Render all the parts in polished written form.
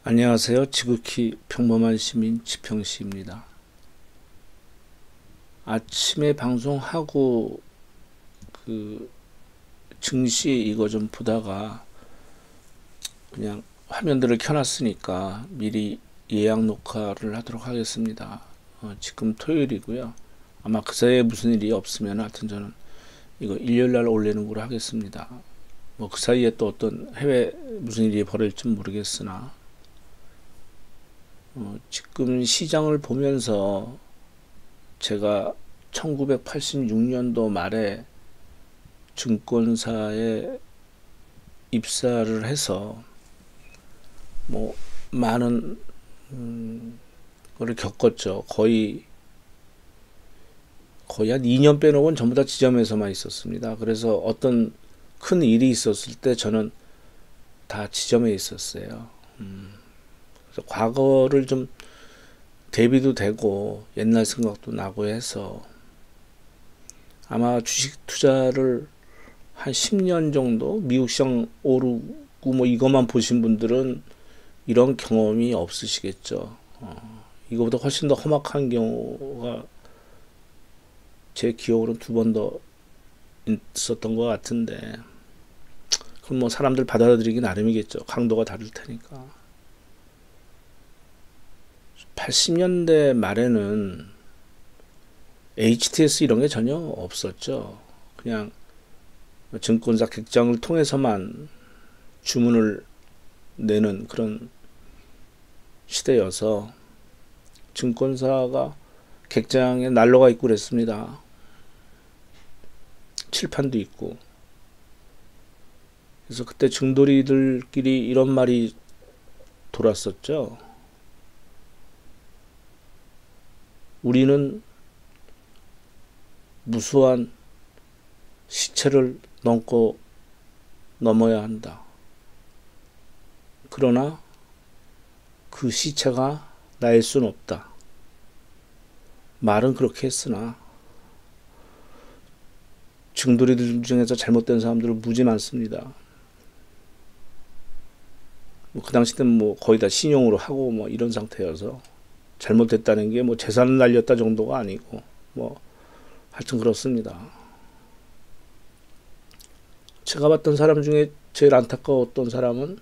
안녕하세요. 지극히 평범한 시민 지평씨입니다. 아침에 방송하고 그 증시 이거 좀 보다가 그냥 화면들을 켜놨으니까 미리 예약 녹화를 하도록 하겠습니다. 지금 토요일이고요. 아마 그 사이에 무슨 일이 없으면 하여튼 저는 이거 일요일날 올리는 걸로 하겠습니다. 뭐 그 사이에 또 어떤 해외 무슨 일이 벌어질지 모르겠으나 지금 시장을 보면서 제가 1986년도 말에 증권사에 입사를 해서 뭐 많은 거를 겪었죠. 거의 한 2년 빼놓고는 전부 다 지점에서만 있었습니다. 그래서 어떤 큰 일이 있었을 때 저는 다 지점에 있었어요. 그래서 과거를 좀 대비도 되고 옛날 생각도 나고 해서 아마 주식 투자를 한 10년 정도 미국 시장 오르고 뭐 이것만 보신 분들은 이런 경험이 없으시겠죠. 이거보다 훨씬 더 험악한 경우가 제 기억으로는 2번 더 있었던 것 같은데, 그럼 뭐 사람들 받아들이기 나름이겠죠. 강도가 다를 테니까. 80년대 말에는 HTS 이런 게 전혀 없었죠. 그냥 증권사 객장을 통해서만 주문을 내는 그런 시대여서 증권사가 객장에 난로가 있고 그랬습니다. 칠판도 있고. 그래서 그때 증돌이들끼리 이런 말이 돌았었죠. 우리는 무수한 시체를 넘어야 한다. 그러나 그 시체가 나일 수는 없다. 말은 그렇게 했으나 증돌이들 중에서 잘못된 사람들은 무지 많습니다. 그 당시 때는 뭐 거의 다 신용으로 하고 뭐 이런 상태여서 잘못됐다는 게 뭐 재산을 날렸다 정도가 아니고 뭐 하여튼 그렇습니다. 제가 봤던 사람 중에 제일 안타까웠던 사람은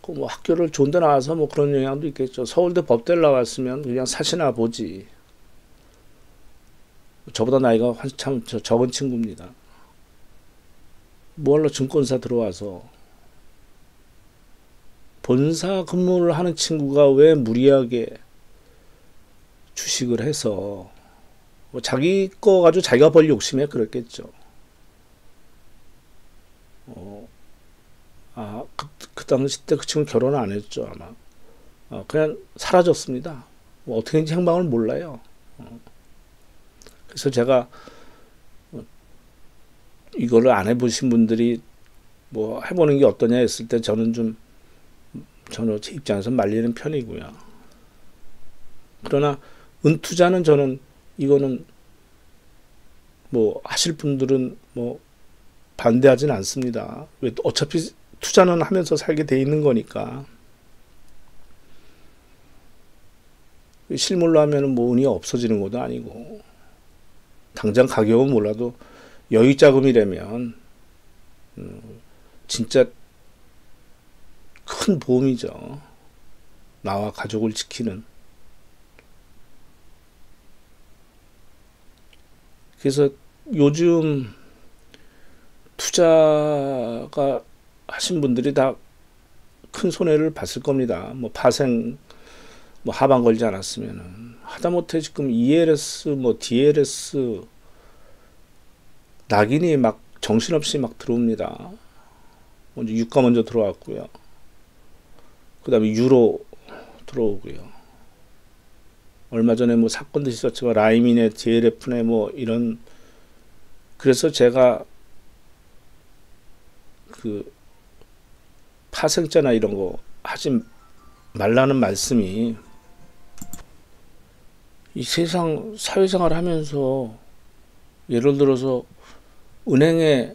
그 뭐 학교를 좋은 데 나와서 뭐 그런 영향도 있겠죠. 서울대 법대를 나왔으면 그냥 사시나 보지. 저보다 나이가 한참 적은 친구입니다. 뭐하러 증권사 들어와서 본사 근무를 하는 친구가 왜 무리하게 주식을 해서 뭐 자기 거 가지고 자기가 벌 욕심에 그랬겠죠. 그 당시 때 그 친구 결혼 안 했죠, 아마. 그냥 사라졌습니다. 뭐 어떻게든지 행방을 몰라요. 그래서 제가 이거를 안 해보신 분들이 뭐 해보는 게 어떠냐 했을 때 저는 제 입장에서 말리는 편이고요. 그러나 은투자는 저는 이거는 뭐 하실 분들은 뭐 반대하진 않습니다. 왜 어차피 투자는 하면서 살게 돼 있는 거니까. 실물로 하면은 뭐 운이 없어지는 것도 아니고, 당장 가격은 몰라도 여유 자금이라면 진짜 큰 보험이죠. 나와 가족을 지키는. 그래서 요즘 투자가 하신 분들이 다 큰 손해를 봤을 겁니다. 뭐 파생 뭐 하방 걸지 않았으면은. 하다못해 지금 ELS 뭐 DLS 낙인이 막 정신없이 막 들어옵니다. 먼저 유가 먼저 들어왔고요. 그 다음에 유로 들어오고요. 얼마 전에 뭐 사건도 있었지만 라이민의 DLF네 뭐 이런. 그래서 제가 그 파생자나 이런 거 하지 말라는 말씀이, 이 세상 사회생활 하면서 예를 들어서 은행에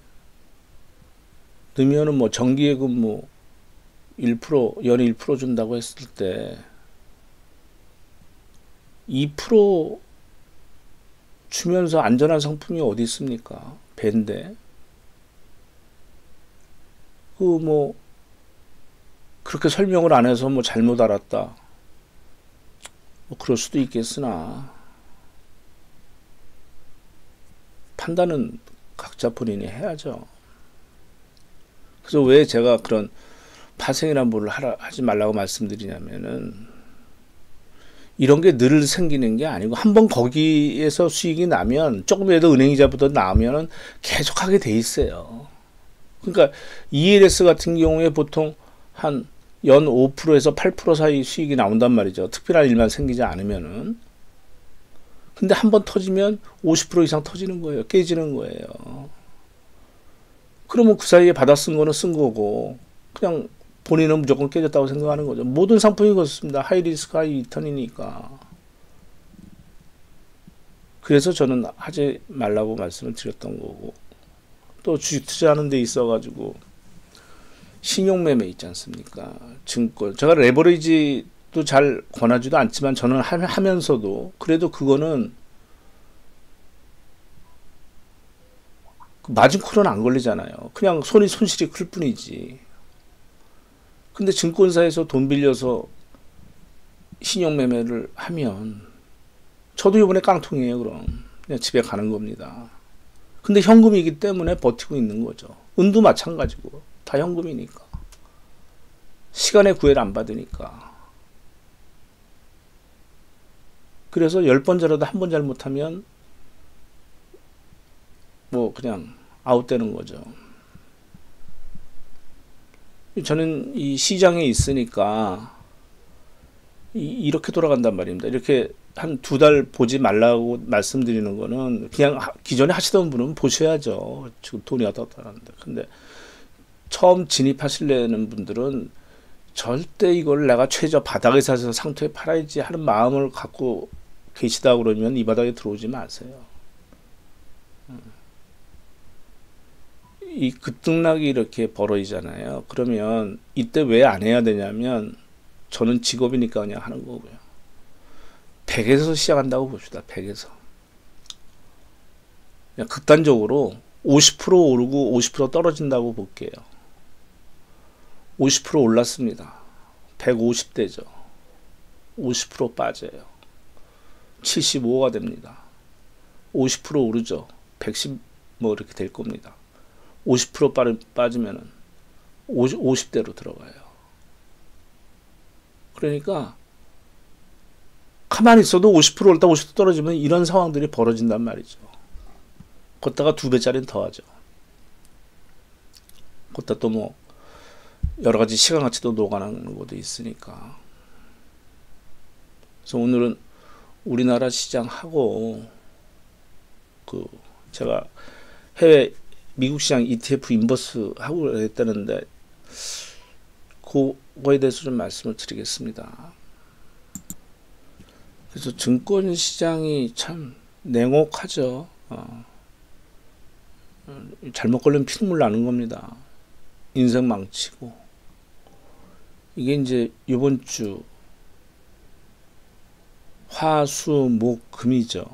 넣으면은 뭐 정기예금 뭐 연에 1% 준다고 했을 때 2% 주면서 안전한 상품이 어디 있습니까? 배인데. 뭐 그렇게 설명을 안 해서 뭐 잘못 알았다. 뭐 그럴 수도 있겠으나 판단은 각자 본인이 해야죠. 그래서 왜 제가 그런 파생이란 뭘 하지 말라고 말씀드리냐면은 이런 게 늘 생기는 게 아니고 한번 거기에서 수익이 나면 조금이라도 은행이자보다 나오면은 계속 하게 돼 있어요. 그러니까 ELS 같은 경우에 보통 한 연 5%에서 8% 사이 수익이 나온단 말이죠. 특별한 일만 생기지 않으면은. 근데 한번 터지면 50% 이상 터지는 거예요. 깨지는 거예요. 그러면 그 사이에 받아 쓴 거는 쓴 거고 그냥 본인은 무조건 깨졌다고 생각하는 거죠. 모든 상품이 그렇습니다. 하이 리스크 하이 리턴이니까. 그래서 저는 하지 말라고 말씀을 드렸던 거고, 또 주식 투자하는 데 있어 가지고 신용매매 있지 않습니까? 증권. 제가 레버리지도 잘 권하지도 않지만 저는 하면서도 그래도 그거는 마진콜은 안 걸리잖아요. 그냥 손실이 클 뿐이지. 근데 증권사에서 돈 빌려서 신용매매를 하면 저도 이번에 깡통이에요. 그럼 그냥 집에 가는 겁니다. 근데 현금이기 때문에 버티고 있는 거죠. 은도 마찬가지고 다 현금이니까. 시간의 구애를 안 받으니까. 그래서 10번째라도 한 번 잘못하면 뭐 그냥 아웃되는 거죠. 저는 이 시장에 있으니까 이렇게 돌아간단 말입니다. 이렇게 한 2달 보지 말라고 말씀드리는 거는 그냥 기존에 하시던 분은 보셔야죠. 지금 돈이 어떻다 하는데. 근데 처음 진입하시려는 분들은 절대 이걸 내가 최저 바닥에 사서 상토에 팔아야지 하는 마음을 갖고 계시다 그러면 이 바닥에 들어오지 마세요. 이 급등락이 이렇게 벌어지잖아요. 그러면 이때 왜 안 해야 되냐면 저는 직업이니까 그냥 하는 거고요. 100에서 시작한다고 봅시다. 100에서. 그냥 극단적으로 50% 오르고 50% 떨어진다고 볼게요. 50% 올랐습니다. 150대죠. 50% 빠져요. 75가 됩니다. 50% 오르죠. 110 뭐 이렇게 될 겁니다. 50% 빠지면은 50대로 들어가요. 그러니까 가만히 있어도 50% 올다 50% 떨어지면 이런 상황들이 벌어진단 말이죠. 걷다가 2배짜리는 더 하죠. 걷다 또 뭐 여러 가지 시간 가치도 녹아나는 것도 있으니까. 그래서 오늘은 우리나라 시장하고 제가 해외 미국 시장 ETF 인버스 하고 했다는데 그거에 대해서 좀 말씀을 드리겠습니다. 그래서 증권 시장이 참 냉혹하죠. 잘못 걸리면 피눈물 나는 겁니다. 인생 망치고. 이게 이제 이번 주 화, 수, 목, 금이죠.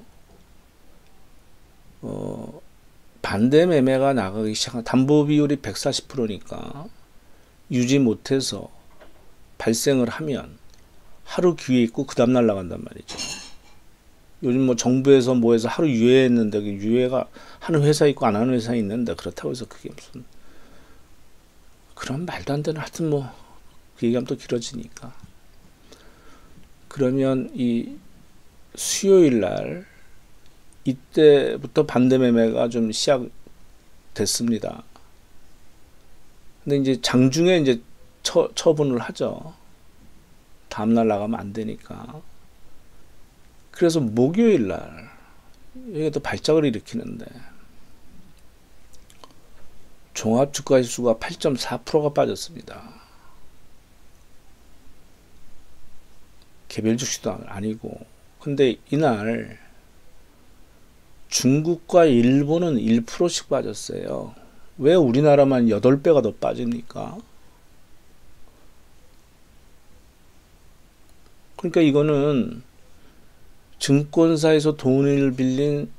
반대 매매가 나가기 시작한 담보 비율이 140%니까 유지 못해서 발생을 하면 하루 기회 있고 그 다음날 나간단 말이죠. 요즘 뭐 정부에서 뭐해서 하루 유예했는데 그 유예가 하는 회사 있고 안 하는 회사 있는데 그렇다고 해서 그게 무슨 그런 말도 안 되는 하여튼 뭐 그 얘기하면 또 길어지니까. 그러면 이 수요일 날 이때부터 반대 매매가 좀 시작됐습니다. 근데 이제 장중에 이제 처분을 하죠. 다음날 나가면 안 되니까. 그래서 목요일 날 이게 또 발작을 일으키는데 종합주가지수가 8.4%가 빠졌습니다. 개별 주식도 아니고. 근데 이날 중국과 일본은 1%씩 빠졌어요. 왜 우리나라만 8배가 더 빠집니까? 그러니까 이거는 증권사에서 돈을 빌린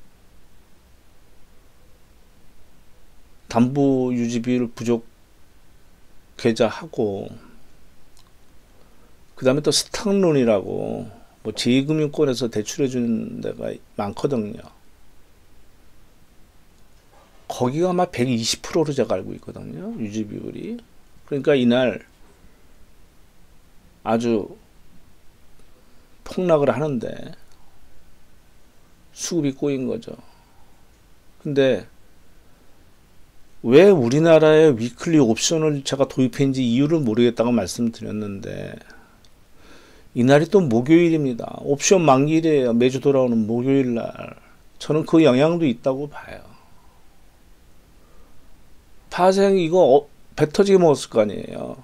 담보 유지 비율 부족 계좌하고, 그 다음에 또 스탁론이라고 뭐 제2금융권에서 대출해 주는 데가 많거든요. 거기가 아마 120%로 제가 알고 있거든요, 유지 비율이. 그러니까 이날 아주 폭락을 하는데 수급이 꼬인 거죠. 근데 왜 우리나라에 위클리 옵션을 제가 도입했는지 이유를 모르겠다고 말씀드렸는데, 이날이 또 목요일입니다. 옵션 만기일이에요. 매주 돌아오는 목요일날. 저는 그 영향도 있다고 봐요. 파생 이거 배 터지게 먹었을 거 아니에요.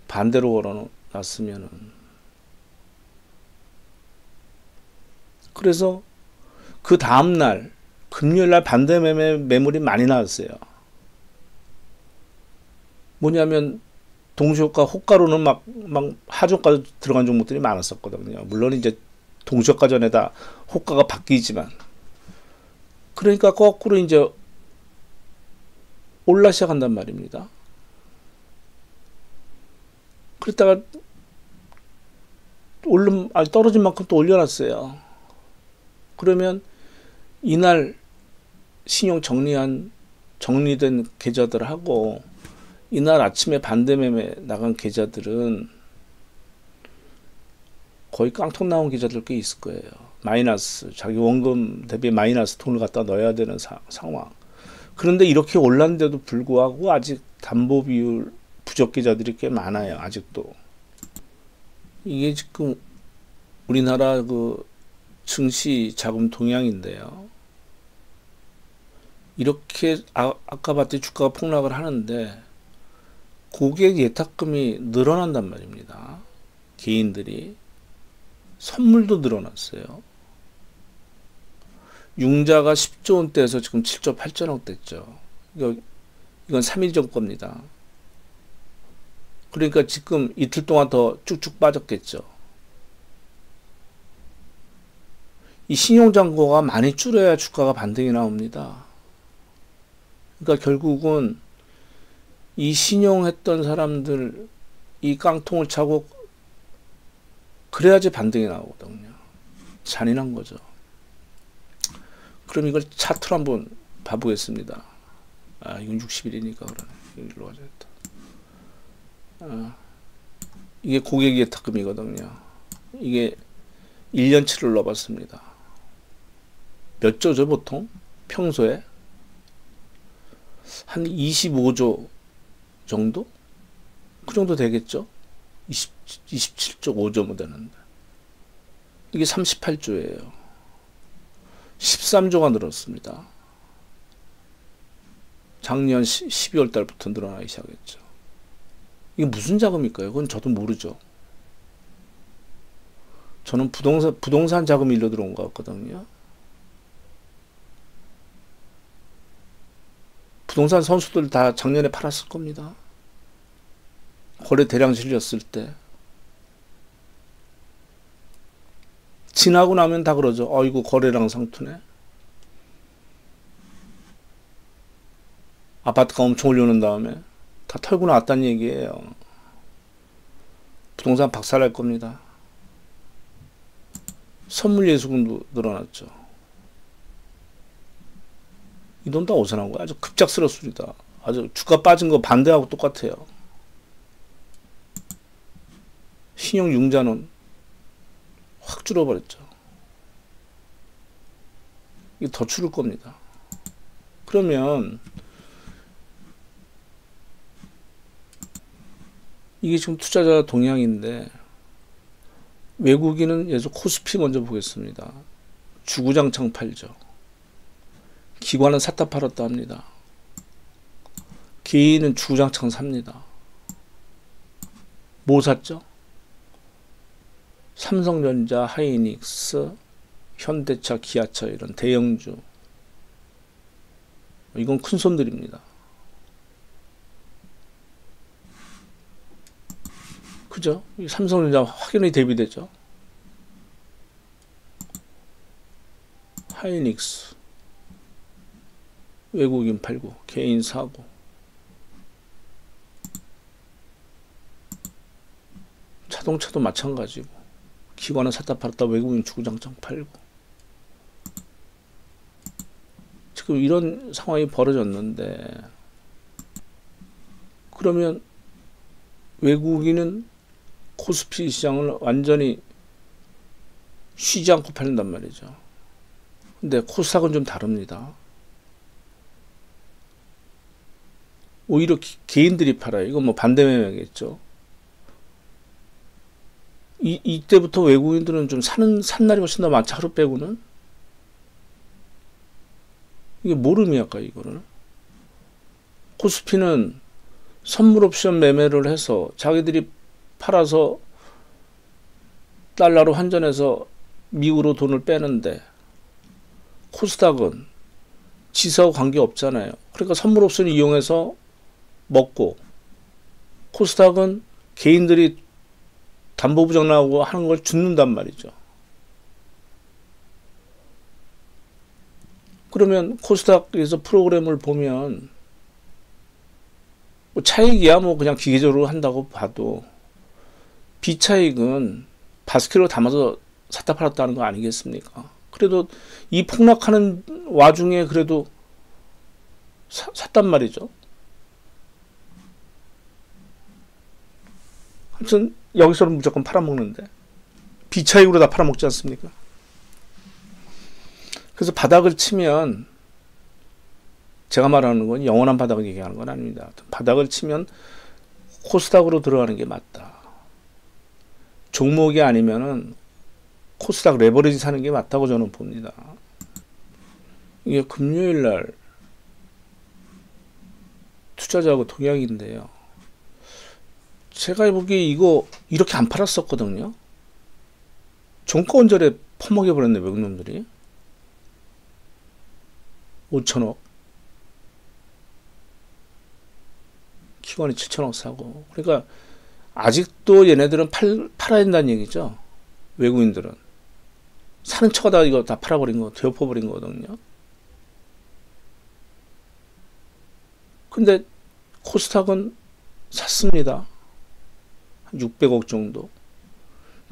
반대로 걸어놨으면은. 그래서 그 다음날 금요일날 반대 매물이 많이 나왔어요. 뭐냐면 동시효과 호가로는 막 하중까지 들어간 종목들이 많았었거든요. 물론 이제 동시효과 전에다 호가가 바뀌지만, 그러니까 거꾸로 이제 올라 시작한단 말입니다. 그랬다가 떨어진 만큼 또 올려놨어요. 그러면 이날 신용 정리된 계좌들하고 이날 아침에 반대매매 나간 계좌들은 거의 깡통 나온 계좌들 꽤 있을 거예요. 마이너스, 자기 원금 대비 마이너스 돈을 갖다 넣어야 되는 상황. 그런데 이렇게 올랐는데도 불구하고 아직 담보 비율 부족 계좌들이 꽤 많아요. 아직도. 이게 지금 우리나라 그 증시 자금 동향인데요. 이렇게 아까 봤더니 주가가 폭락을 하는데 고객 예탁금이 늘어난단 말입니다. 개인들이. 선물도 늘어났어요. 융자가 10조 원대에서 지금 7조 8천억 됐죠. 이건 3일 전 겁니다. 그러니까 지금 이틀 동안 더 쭉쭉 빠졌겠죠. 이 신용잔고가 많이 줄어야 주가가 반등이 나옵니다. 그러니까 결국은 이 신용했던 사람들 이 깡통을 차고 그래야지 반등이 나오거든요. 잔인한 거죠. 그럼 이걸 차트로 한번 봐보겠습니다. 이건 60일이니까 그러네. 일로 가져야겠다. 이게 고객 예탁금이거든요. 이게 1년치를 넣어봤습니다. 몇 조죠 보통? 평소에? 한 25조 정도? 그 정도 되겠죠? 27조 5조 뭐 되는데. 이게 38조예요. 13조가 늘었습니다. 작년 12월 달부터 늘어나기 시작했죠. 이게 무슨 자금일까요? 그건 저도 모르죠. 저는 부동산 자금이 일로 들어온 것 같거든요. 부동산 선수들 다 작년에 팔았을 겁니다. 거래 대량 실렸을 때. 지나고 나면 다 그러죠. 이거 거래량 상투네. 아파트가 엄청 올려놓은 다음에 다 털고 나왔다는 얘기예요. 부동산 박살날 겁니다. 선물 예수금도 늘어났죠. 이 돈 다 어디서 나온 거야? 아주 급작스럽습니다. 아주 주가 빠진 거 반대하고 똑같아요. 신용 융자는 확 줄어버렸죠. 이게 더 줄을 겁니다. 그러면 이게 지금 투자자 동향인데, 외국인은 예를 들어 코스피 먼저 보겠습니다. 주구장창 팔죠. 기관은 샀다 팔았다 합니다. 개인은 주구장창 삽니다. 뭐 샀죠? 삼성전자, 하이닉스, 현대차, 기아차 이런 대형주. 이건 큰 손들입니다. 그죠? 이 삼성전자 확연히 대비되죠. 하이닉스 외국인 팔고 개인 사고. 자동차도 마찬가지고 기관은 샀다 팔았다 외국인 주구장창 팔고. 지금 이런 상황이 벌어졌는데 그러면 외국인은 코스피 시장을 완전히 쉬지 않고 팔린단 말이죠. 근데 코스닥은 좀 다릅니다. 오히려 개인들이 팔아요. 이건 뭐 반대 매매겠죠. 이때부터 외국인들은 좀 산 날이 훨씬 더 많죠. 하루 빼고는. 이게 뭘 의미할까, 이거를? 코스피는 선물 옵션 매매를 해서 자기들이 팔아서 달러로 환전해서 미국으로 돈을 빼는데 코스닥은 지수하고 관계 없잖아요. 그러니까 선물 옵션을 이용해서 먹고 코스닥은 개인들이 담보부정 나오고 하는 걸 죽는단 말이죠. 그러면 코스닥에서 프로그램을 보면 뭐 차익이야 뭐 그냥 기계적으로 한다고 봐도 비차익은 바스켓으로 담아서 샀다 팔았다 하는 거 아니겠습니까? 그래도 이 폭락하는 와중에 그래도 샀단 말이죠. 아무튼 여기서는 무조건 팔아먹는데 비차익으로 다 팔아먹지 않습니까? 그래서 바닥을 치면 제가 말하는 건 영원한 바닥을 얘기하는 건 아닙니다. 바닥을 치면 코스닥으로 들어가는 게 맞다. 종목이 아니면은 코스닥 레버리지 사는 게 맞다고 저는 봅니다. 이게 금요일 날 투자자하고 동향인데요. 제가 보기에 이거 이렇게 안 팔았었거든요. 종가 원절에 퍼먹여 버렸네 외국놈들이. 5천억. 기관이 7천억 사고. 그러니까 아직도 얘네들은 팔아야 된다는 얘기죠. 외국인들은. 사는 척하다가 이거 다 팔아버린 거, 되엎어버린 거거든요. 근데 코스닥은 샀습니다. 한 600억 정도.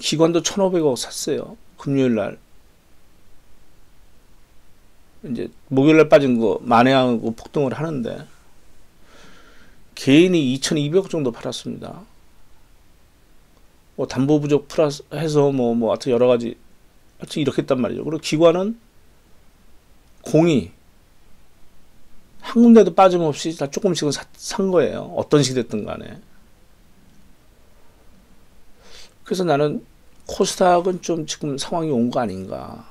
기관도 1,500억 샀어요. 금요일 날. 이제 목요일 날 빠진 거 만회하고 폭등을 하는데 개인이 2,200억 정도 팔았습니다. 뭐 담보 부족 플러스 해서 뭐 하여튼 여러 가지 하여튼 이렇게 했단 말이죠. 그리고 기관은 공이 한 군데도 빠짐없이 다 조금씩은 산 거예요. 어떤 식이 됐든 간에. 그래서 나는 코스닥은 좀 지금 상황이 온 거 아닌가.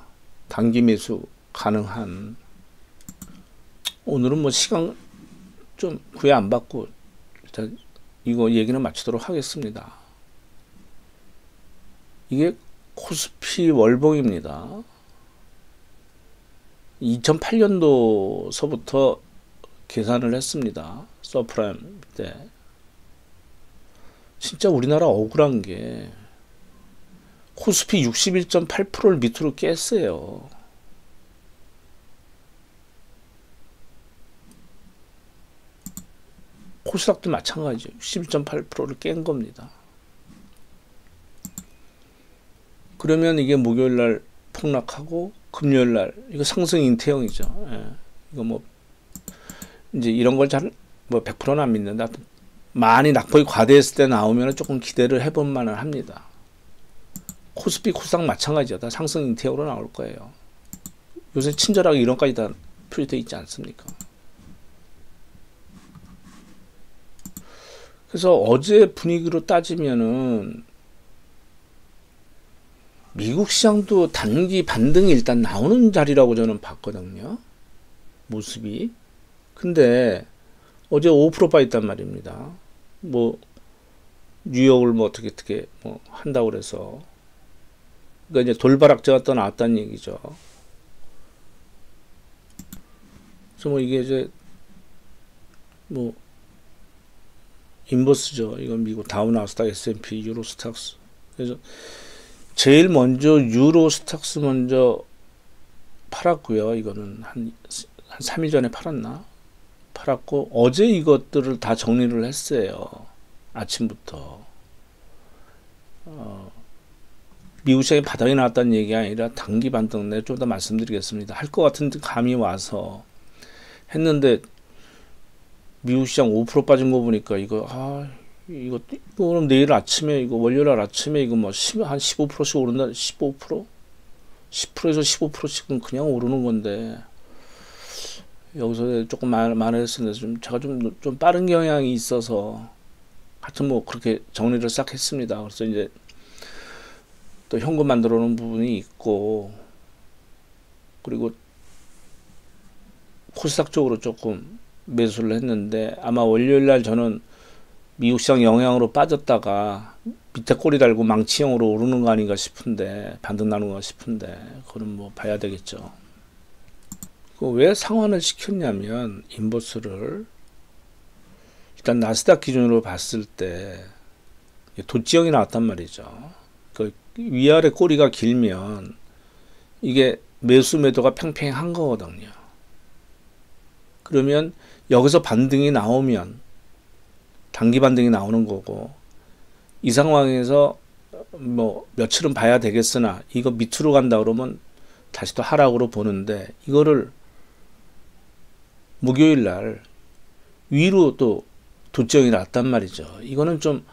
단기 매수 가능한. 오늘은 뭐 시간 좀 구애 안 받고 일단 이거 얘기는 마치도록 하겠습니다. 이게 코스피 월봉입니다. 2008년도서부터 계산을 했습니다. 서프라임 때. 진짜 우리나라 억울한 게 코스피 61.8%를 밑으로 깼어요. 코스닥도 마찬가지죠. 61.8%를 깬 겁니다. 그러면 이게 목요일날 폭락하고 금요일날 이거 상승 인태형이죠. 예. 이거 뭐 이제 이런 걸 잘 뭐 100%는 안 믿는다. 많이 낙폭이 과대했을 때 나오면 조금 기대를 해볼 만은 합니다. 코스피 코스닥 마찬가지죠. 다 상승 인태형으로 나올 거예요. 요새 친절하게 이런까지 다 표시되어 있지 않습니까? 그래서 어제 분위기로 따지면은 미국 시장도 단기 반등이 일단 나오는 자리라고 저는 봤거든요. 모습이. 근데 어제 5% 빠졌단 말입니다. 뭐 뉴욕을 뭐 어떻게 뭐 한다고 그래서. 그러니까 이제 돌발악재가 또 나왔다는 얘기죠. 그래서 뭐 이게 이제 뭐 인버스죠. 이건 미국 다우 나스닥 S&P 유로 스탁스. 그래서 제일 먼저 유로 스탁스 먼저 팔았고요. 이거는 한 3일 전에 팔았고 어제 이것들을 다 정리를 했어요. 아침부터. 미국 시장이 바닥이 나왔다는 얘기가 아니라 단기 반등 내 좀 더 말씀드리겠습니다. 할 것 같은데 감이 와서 했는데 미국 시장 5% 빠진 거 보니까 이거 그럼 내일 아침에 이거 월요일 아침에 이거 뭐 한 15%씩 오른다. 15%? 10%에서 15%씩은 그냥 오르는 건데 여기서 조금 말했습니다. 제가 좀 빠른 경향이 있어서 하여튼 뭐 그렇게 정리를 싹 했습니다. 그래서 이제 또 현금 만들어 놓은 부분이 있고 그리고 코스닥 쪽으로 조금 매수를 했는데 아마 월요일 날 저는 미국 시장 영향으로 빠졌다가 밑에 꼬리 달고 망치형으로 오르는 거 아닌가 싶은데 반등 나는 거 싶은데 그건 뭐 봐야 되겠죠. 왜 상환을 시켰냐면 인버스를 일단 나스닥 기준으로 봤을 때 도지형이 나왔단 말이죠. 그 위아래 꼬리가 길면 이게 매수 매도가 팽팽한 거거든요. 그러면 여기서 반등이 나오면 단기 반등이 나오는 거고 이 상황에서 뭐 며칠은 봐야 되겠으나 이거 밑으로 간다 그러면 다시 또 하락으로 보는데 이거를 목요일 날 위로 또 도지형이 났단 말이죠. 이거는 좀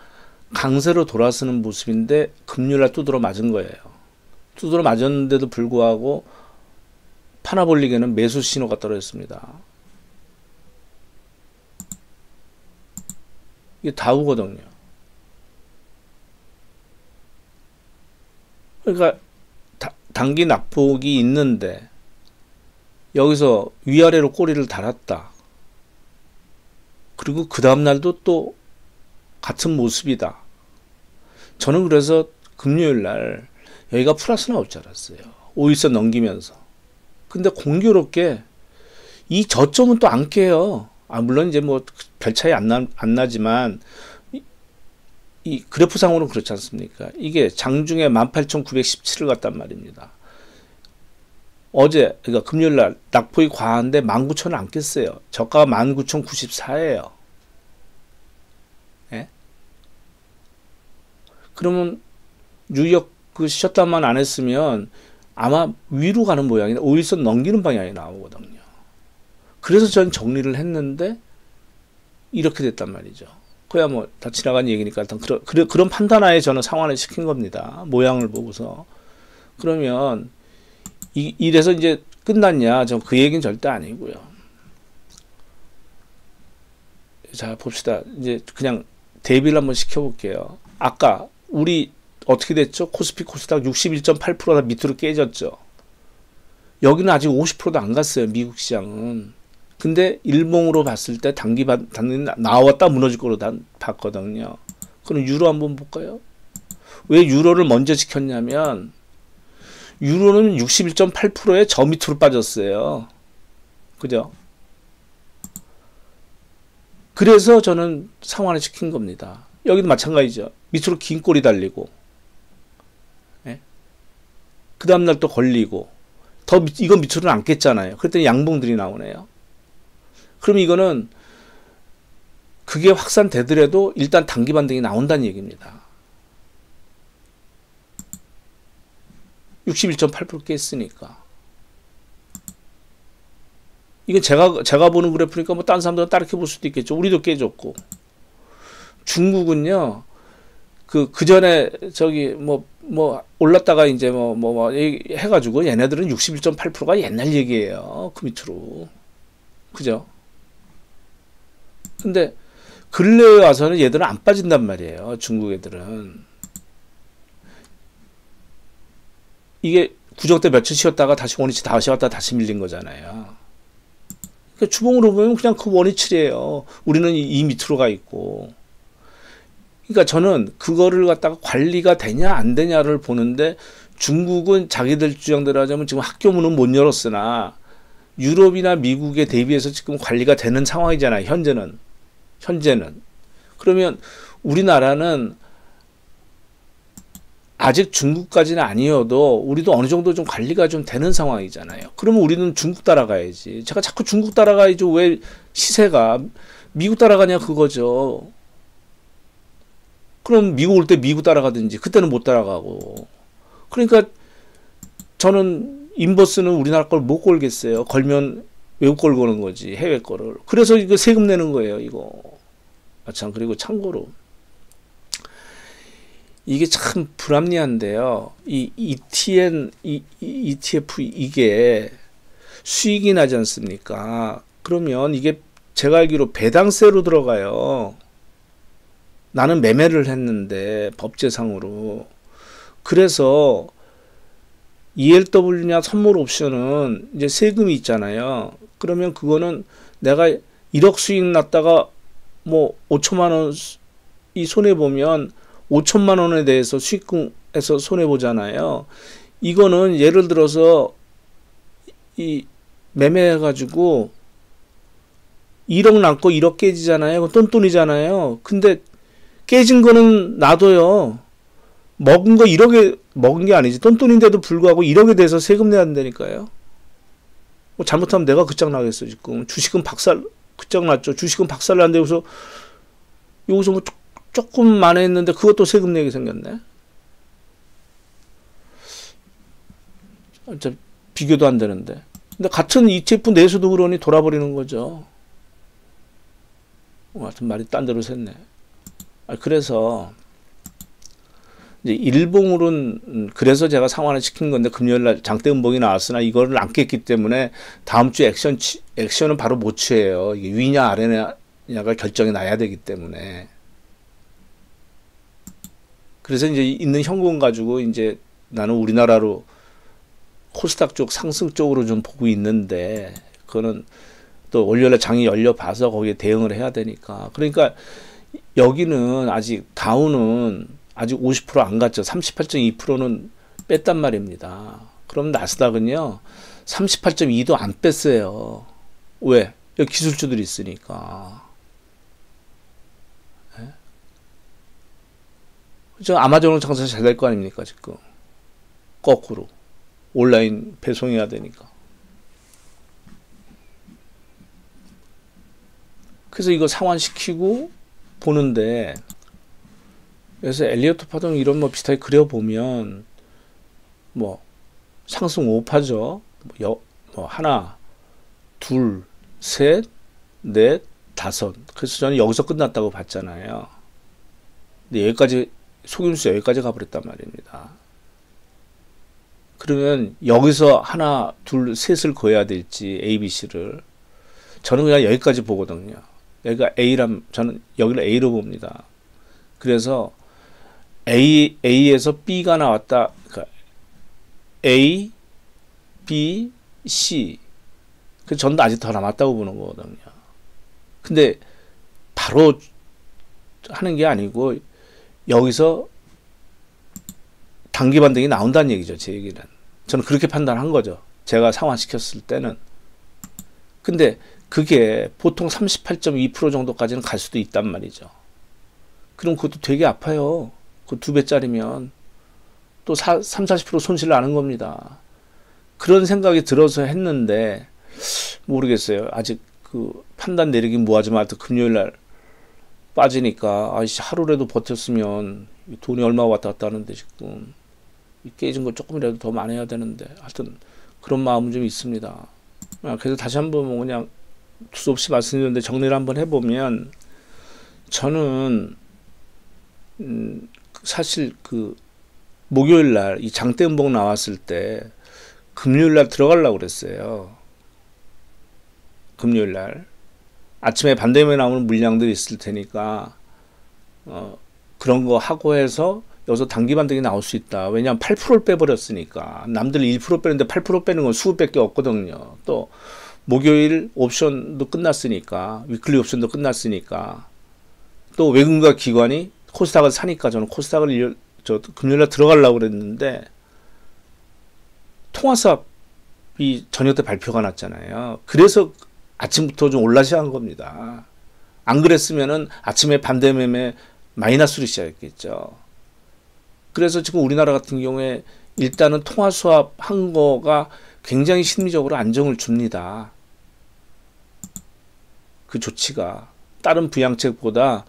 강세로 돌아서는 모습인데 금요일 날 두드러 맞은 거예요. 두드러 맞았는데도 불구하고 파나볼릭에는 매수 신호가 떨어졌습니다. 이게 다우거든요. 그러니까 단기 낙폭이 있는데 여기서 위아래로 꼬리를 달았다. 그리고 그 다음날도 또 같은 모습이다. 저는 그래서 금요일 날 여기가 플러스 나올 줄 알았어요. 5일선 넘기면서. 근데 공교롭게 이 저점은 또 안 깨요. 물론 이제 뭐 별 차이 안 나지만 이 그래프상으로는 그렇지 않습니까? 이게 장중에 18,917을 갔단 말입니다. 어제 그러니까 금요일 날 낙폭이 과한데 19,000을 안 깼어요. 저가가 19,094예요. 예? 그러면 뉴욕 그 셧다운만 안 했으면 아마 위로 가는 모양이나 5일선 넘기는 방향이 나오거든요. 그래서 전 정리를 했는데 이렇게 됐단 말이죠. 그야 뭐 다 지나간 얘기니까 일단 그런 판단하에 저는 상환을 시킨 겁니다. 모양을 보고서. 그러면 이래서 이제 끝났냐? 저 그 얘기는 절대 아니고요. 자, 봅시다. 이제 그냥 대비를 한번 시켜볼게요. 아까 우리 어떻게 됐죠? 코스피 코스닥 61.8%가 밑으로 깨졌죠. 여기는 아직 50%도 안 갔어요. 미국 시장은. 근데 일봉으로 봤을 때 단기 나왔다 무너질 거로 난 봤거든요. 그럼 유로 한번 볼까요? 왜 유로를 먼저 지켰냐면 유로는 61.8%에 저 밑으로 빠졌어요. 그죠? 그래서 저는 상환을 시킨 겁니다. 여기도 마찬가지죠. 밑으로 긴 꼬리 달리고 예? 그 다음날 또 걸리고 이건 밑으로는 안 깼잖아요. 그랬더니 양봉들이 나오네요. 그럼 이거는 그게 확산되더라도 일단 단기 반등이 나온다는 얘기입니다. 61.8% 깼으니까. 이게 제가 보는 그래프니까 뭐 다른 사람들은 다르게 볼 수도 있겠죠. 우리도 깨졌고. 중국은요. 그 전에 저기 뭐 올랐다가 이제 해가지고 얘네들은 61.8%가 옛날 얘기예요. 그 밑으로. 그죠? 근데 근래에 와서는 얘들은 안 빠진단 말이에요. 중국 애들은. 이게 구정 때 며칠 쉬었다가 다시 원위치 다시 왔다가 다시 밀린 거잖아요. 그러니까 주봉으로 보면 그냥 그 원위치래요. 우리는 이 밑으로 가 있고. 그러니까 저는 그거를 갖다가 관리가 되냐 안 되냐를 보는데 중국은 자기들 주장대로 하자면 지금 학교문은 못 열었으나 유럽이나 미국에 대비해서 지금 관리가 되는 상황이잖아요. 현재는. 그러면 우리나라는 아직 중국까지는 아니어도 우리도 어느 정도 좀 관리가 좀 되는 상황이잖아요. 그러면 우리는 중국 따라가야지. 제가 자꾸 중국 따라가야지 왜 시세가 미국 따라가냐 그거죠. 그럼 미국 올 때 미국 따라가든지 그때는 못 따라가고. 그러니까 저는 인버스는 우리나라 걸 못 걸겠어요. 걸면 외국 걸 거는 거지, 해외 거를. 그래서 이거 세금 내는 거예요, 이거. 아, 참, 그리고 참고로 이게 참 불합리한데요. 이 ETF 이게 수익이 나지 않습니까? 그러면 이게 제가 알기로 배당세로 들어가요. 나는 매매를 했는데 법제상으로. 그래서 ELW냐 선물 옵션은 이제 세금이 있잖아요. 그러면 그거는 내가 1억 수익 났다가 뭐 5천만 원이 손해 보면 5천만 원에 대해서 수익금에서 손해 보잖아요. 이거는 예를 들어서 이 매매해 가지고 1억 남고 1억 깨지잖아요. 똔똔이잖아요. 근데 깨진 거는 놔둬요. 먹은 거 1억에 먹은 게 아니지. 똔똔인데도 불구하고 1억에 대해서 세금 내야 된다니까요. 뭐 잘못하면 내가 그짝 나겠어 지금. 주식은 박살 그짝 났죠. 주식은 박살 난데 여기서 뭐 조금 만회했는데 그것도 세금 내게 생겼네. 진짜 비교도 안 되는데. 근데 같은 ETF 내수도 그러니 돌아버리는 거죠. 하여튼 말이 딴 데로 샜네. 그래서 이제 일봉으로는 그래서 제가 상환을 시킨 건데 금요일날 장대음봉이 나왔으나 이거를 안 깼기 때문에 다음 주 액션은 바로 못 취해요. 이게 위냐 아래냐가 결정이 나야 되기 때문에. 그래서 이제 있는 현금 가지고 이제 나는 우리나라로 코스닥 쪽 상승 쪽으로 좀 보고 있는데 그거는 또 월요일에 장이 열려 봐서 거기에 대응을 해야 되니까. 그러니까 여기는 아직 다우는 아직 50% 안 갔죠. 38.2%는 뺐단 말입니다. 그럼 나스닥은요 38.2도 안 뺐어요. 왜? 여기 기술주들이 있으니까. 저 아마존은 장사 잘 될 거 아닙니까 지금. 거꾸로 온라인 배송해야 되니까. 그래서 이거 상환시키고 보는데, 그래서 엘리어트 파동 이런 뭐 비슷하게 그려보면 뭐 상승 5파죠. 뭐 하나, 둘, 셋, 넷, 다섯. 그래서 저는 여기서 끝났다고 봤잖아요. 근데 여기까지 속임수 여기까지 가버렸단 말입니다. 그러면 여기서 하나, 둘, 셋을 그어야 될지 A, B, C를 저는 그냥 여기까지 보거든요. 여기가 A란 저는 여기를 A로 봅니다. 그래서 A에서 B가 나왔다. 그러니까 A, B, C. 그 전도 아직 더 남았다고 보는 거거든요. 근데 바로 하는 게 아니고 여기서 단기 반등이 나온다는 얘기죠. 제 얘기는. 저는 그렇게 판단한 거죠. 제가 상환시켰을 때는. 근데 그게 보통 38.2% 정도까지는 갈 수도 있단 말이죠. 그럼 그것도 되게 아파요. 그 2배짜리면 또 30-40% 손실 나는 겁니다. 그런 생각이 들어서 했는데 모르겠어요. 아직 그 판단 내리긴 뭐하지만 하여튼 금요일날 빠지니까 아이씨 하루라도 버텼으면 돈이 얼마 왔다 갔다 하는데 지금 깨진 거 조금이라도 더 많이 해야 되는데 하여튼 그런 마음은 좀 있습니다. 그래서 다시 한번 그냥 두서없이 말씀드렸는데 정리를 한번 해보면 저는 사실 그 목요일날 이 장대음봉 나왔을 때 금요일날 들어가려고 그랬어요. 금요일날 아침에 반대면에 나오는 물량들이 있을 테니까 그런 거 하고 해서 여기서 단기 반등이 나올 수 있다. 왜냐하면 8%를 빼버렸으니까. 남들이 1% 빼는데 8% 빼는 건 수급밖에 없거든요. 또 목요일 옵션도 끝났으니까, 위클리 옵션도 끝났으니까, 또 외국인과 기관이 코스닥을 사니까 저는 코스닥을 금요일날 들어가려고 그랬는데 통화수합이 저녁 때 발표가 났잖아요. 그래서 아침부터 좀 올라시한 겁니다. 안 그랬으면은 아침에 반대 매매 마이너스로 시작했겠죠. 그래서 지금 우리나라 같은 경우에 일단은 통화 수합 한 거가 굉장히 심리적으로 안정을 줍니다. 그 조치가 다른 부양책보다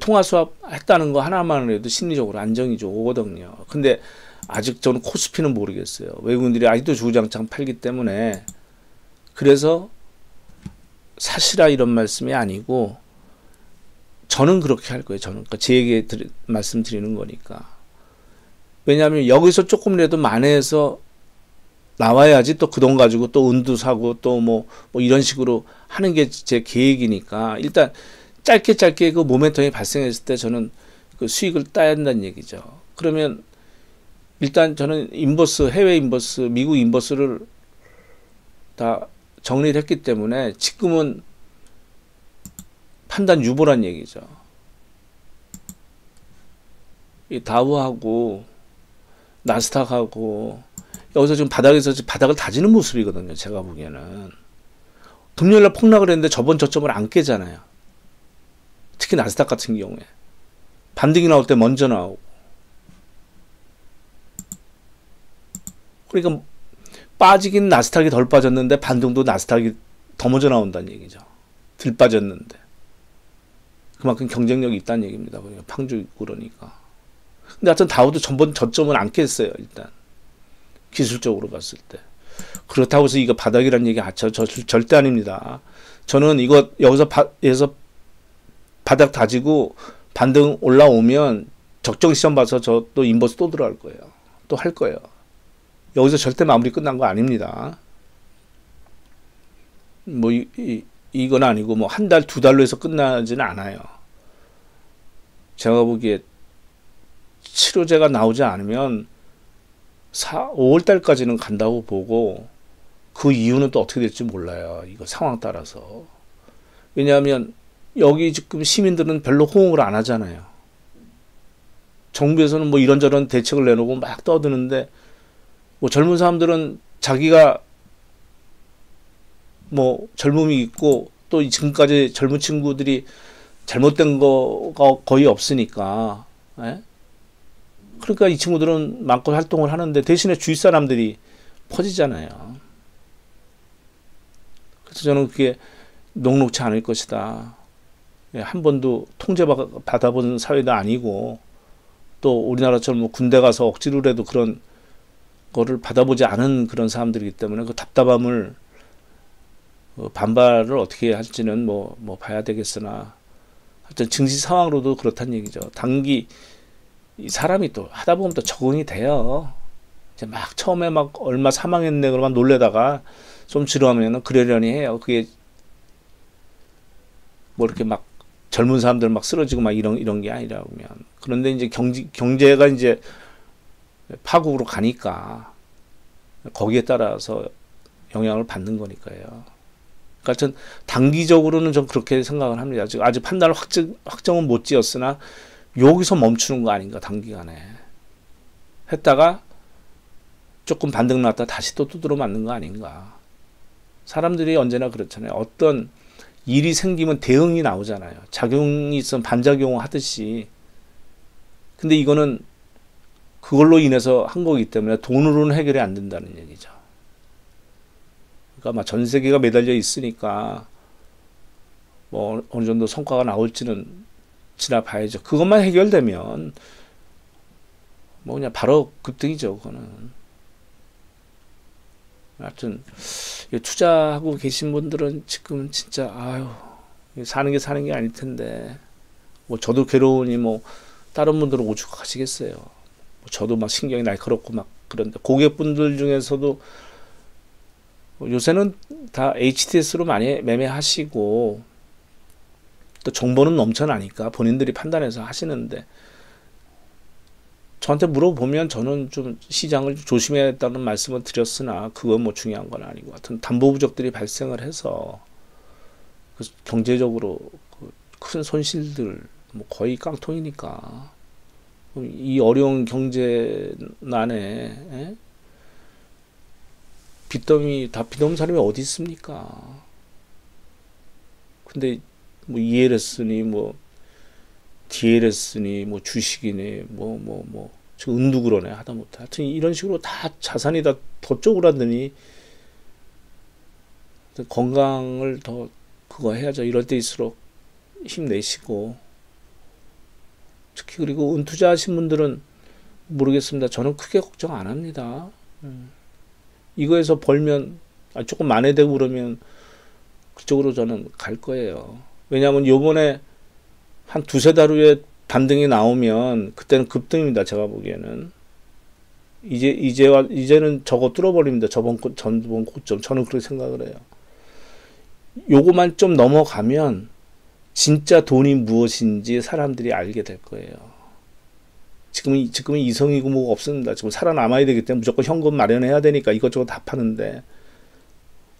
통화 수합 했다는 거 하나만 해도 심리적으로 안정이 좀 오거든요. 근데 아직 저는 코스피는 모르겠어요. 외국인들이 아직도 주구장창 팔기 때문에. 그래서 사시라 이런 말씀이 아니고 저는 그렇게 할 거예요. 저는 그러니까 제 얘기 말씀드리는 거니까. 왜냐하면 여기서 조금이라도 만회해서 나와야지 또 그 돈 가지고 또 은두 사고 또 뭐 이런 식으로 하는 게 제 계획이니까 일단 짧게 그 모멘텀이 발생했을 때 저는 그 수익을 따야 한다는 얘기죠. 그러면 일단 저는 인버스, 해외 인버스, 미국 인버스를 다 정리를 했기 때문에 지금은 판단 유보란 얘기죠. 이 다우하고 나스닥하고 여기서 지금 바닥에서 바닥을 다지는 모습이거든요. 제가 보기에는. 금요일날 폭락을 했는데 저번 저점을 안 깨잖아요. 특히 나스닥 같은 경우에. 반등이 나올 때 먼저 나오고. 그러니까 빠지긴 나스닥이 덜 빠졌는데 반등도 나스닥이 더 먼저 나온다는 얘기죠. 덜 빠졌는데. 그만큼 경쟁력이 있다는 얘기입니다. 그러니까 팡주 있고 그러니까. 근데 하여튼 다우도 전번 저점은 안 깼어요. 일단. 기술적으로 봤을 때. 그렇다고 해서 이거 바닥이라는 얘기 절대 아닙니다. 저는 이거 여기서 바닥 다지고 반등 올라오면 적정 시점 봐서 저 또 인버스 또 들어갈 거예요. 또 할 거예요. 여기서 절대 마무리 끝난 거 아닙니다. 뭐 이건 아니고 뭐 한 달, 두 달로 해서 끝나지는 않아요. 제가 보기에 치료제가 나오지 않으면 5월 달까지는 간다고 보고 그 이유는 또 어떻게 될지 몰라요. 이거 상황 따라서. 왜냐하면 여기 지금 시민들은 별로 호응을 안 하잖아요. 정부에서는 뭐 이런저런 대책을 내놓고 막 떠드는데 뭐 젊은 사람들은 자기가 뭐 젊음이 있고 또 지금까지 젊은 친구들이 잘못된 거가 거의 없으니까. 에? 그러니까 이 친구들은 마음껏 활동을 하는데 대신에 주위 사람들이 퍼지잖아요. 그래서 저는 그게 녹록치 않을 것이다. 한 번도 통제받아본 사회도 아니고 또 우리나라처럼 뭐 군대 가서 억지로라도 그런 거를 받아보지 않은 그런 사람들이기 때문에 그 답답함을 반발을 어떻게 할지는 뭐 봐야 되겠으나 하여튼 증시 상황으로도 그렇다는 얘기죠. 단기 이 사람이 또 하다 보면 또 적응이 돼요. 이제 막 처음에 막 얼마 사망했네 그러면 놀래다가 좀 지루하면은 그러려니 해요. 그게 뭐 이렇게 막 젊은 사람들 막 쓰러지고 막 이런 게 아니라면. 그런데 이제 경제가 이제 파국으로 가니까 거기에 따라서 영향을 받는 거니까요. 그러니까 전 단기적으로는 좀 그렇게 생각을 합니다. 아직 판단을 확정은 못 지었으나 여기서 멈추는 거 아닌가 단기간에 했다가 조금 반등 났다 다시 또 두드러 맞는 거 아닌가. 사람들이 언제나 그렇잖아요. 어떤 일이 생기면 대응이 나오잖아요. 작용이 있으면 반작용 하듯이. 근데 이거는 그걸로 인해서 한 거기 때문에 돈으로는 해결이 안 된다는 얘기죠. 그러니까 막 전 세계가 매달려 있으니까 뭐 어느 정도 성과가 나올지는 지나봐야죠. 그것만 해결되면 뭐 그냥 바로 급등이죠. 그거는. 하여튼 투자하고 계신 분들은 지금 진짜 아유 사는 게 아닐 텐데 뭐 저도 괴로우니 뭐 다른 분들은 오죽하시겠어요. 뭐 저도 막 신경이 날카롭고 막 그런데 고객분들 중에서도 요새는 다 HTS로 많이 매매하시고 또 정보는 넘쳐나니까 본인들이 판단해서 하시는데 저한테 물어보면 저는 좀 시장을 조심해야겠다는 말씀을 드렸으나 그건 뭐 중요한 건 아니고 하여튼 담보 부족들이 발생을 해서 그 경제적으로 큰 손실들 뭐 거의 깡통이니까 이 어려운 경제난에 빚더미 사람이 어디 있습니까? 근데 뭐 ELS니 뭐 DLS니 뭐 주식이니 지금 은도 그러네 하다못해 하여튼 이런 식으로 다 자산이 다 더 쪼그라드니 건강을 더 그거 해야죠. 이럴 때일수록 힘내시고 특히 그리고 은투자 하신 분들은 모르겠습니다. 저는 크게 걱정 안 합니다. 이거에서 벌면 조금 만회되고 그러면 그쪽으로 저는 갈 거예요. 왜냐하면 요번에 한 두세 달 후에 반등이 나오면 그때는 급등입니다. 제가 보기에는 이제는 저거 뚫어버립니다. 전번 고점 저는 그렇게 생각을 해요. 요거만 좀 넘어가면 진짜 돈이 무엇인지 사람들이 알게 될 거예요. 지금은 이성이고 뭐가 없습니다. 지금 살아남아야 되기 때문에 무조건 현금 마련해야 되니까 이것저것 다 파는데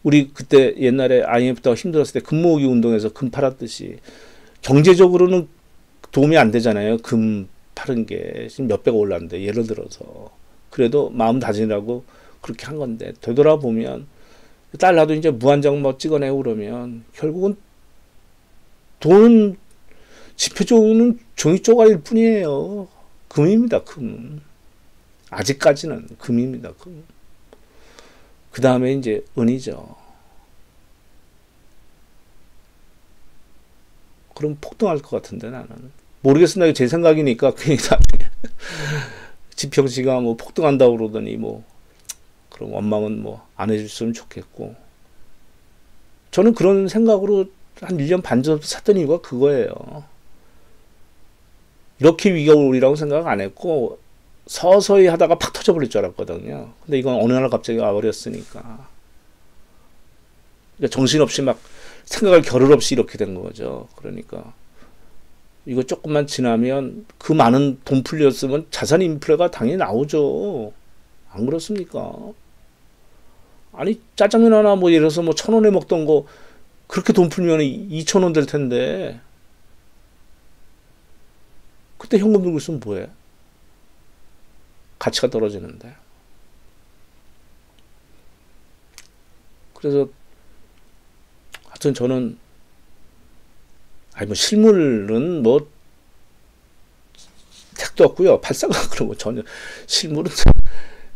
우리 그때 옛날에 IMF 때가 힘들었을 때 금 모으기 운동에서 금 팔았듯이 경제적으로는 도움이 안 되잖아요. 금 파는 게 지금 몇 배가 올랐는데 예를 들어서 그래도 마음 다지라고 그렇게 한 건데 되돌아보면 달러도 이제 무한정 뭐 찍어내고 그러면 결국은 돈은 지표적으로는 종이 쪼가리일 뿐이에요. 금입니다. 금. 아직까지는 금입니다. 금. 그 다음에 이제 은이죠. 그럼 폭등할 것 같은데 나는 모르겠습니다. 제 생각이니까 괜히 나중에 지평씨가 뭐 폭등한다고 그러더니 뭐 그럼 원망은 뭐 안 해줬으면 좋겠고 저는 그런 생각으로 한 1년 반 전부터 샀던 이유가 그거예요. 이렇게 위기가 오리라고 생각 안 했고 서서히 하다가 팍 터져버릴 줄 알았거든요. 근데 이건 어느 날 갑자기 와버렸으니까 정신없이 막 생각할 겨를 없이 이렇게 된 거죠. 그러니까 이거 조금만 지나면 그 많은 돈 풀렸으면 자산 인플레가 당연히 나오죠. 안 그렇습니까? 아니 짜장면 하나 뭐 예를 들어서 뭐 1,000원에 먹던 거 그렇게 돈 풀면 2,000원 될 텐데 그때 현금 들고 있으면 뭐해? 가치가 떨어지는데. 그래서 하여튼 저는 뭐 실물은 뭐 택도 없고요. 팔사가 그런 거 전혀 실물은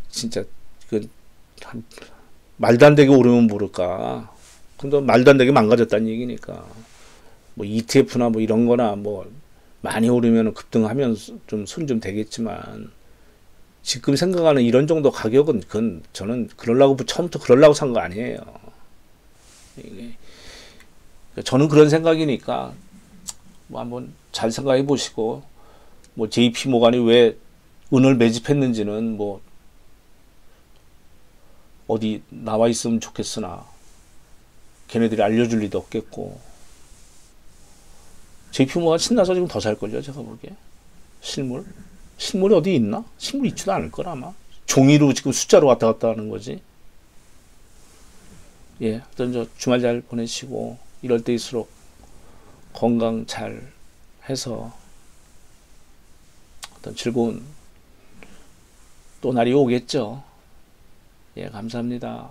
진짜 그 말도 안 되게 오르면 모를까. 근데 말도 안 되게 망가졌다는 얘기니까. 뭐 ETF나 뭐 이런 거나 뭐 많이 오르면 급등하면 좀 손 좀 되겠지만 지금 생각하는 이런 정도 가격은 그건 저는 처음부터 그러려고 산 거 아니에요. 이게 저는 그런 생각이니까 뭐 한번 잘 생각해 보시고 뭐 JP 모간이 왜 은을 매집했는지는 뭐 어디 나와 있으면 좋겠으나 걔네들이 알려줄 리도 없겠고 JP 모간 신나서 지금 더 살걸요. 제가 보기에 실물이 어디 있나? 실물 있지도 않을 거라 아마 종이로 지금 숫자로 왔다 갔다 하는 거지. 예, 하여튼 저 주말 잘 보내시고 이럴 때일수록 건강 잘 해서 어떤 즐거운 또 날이 오겠죠. 예, 감사합니다.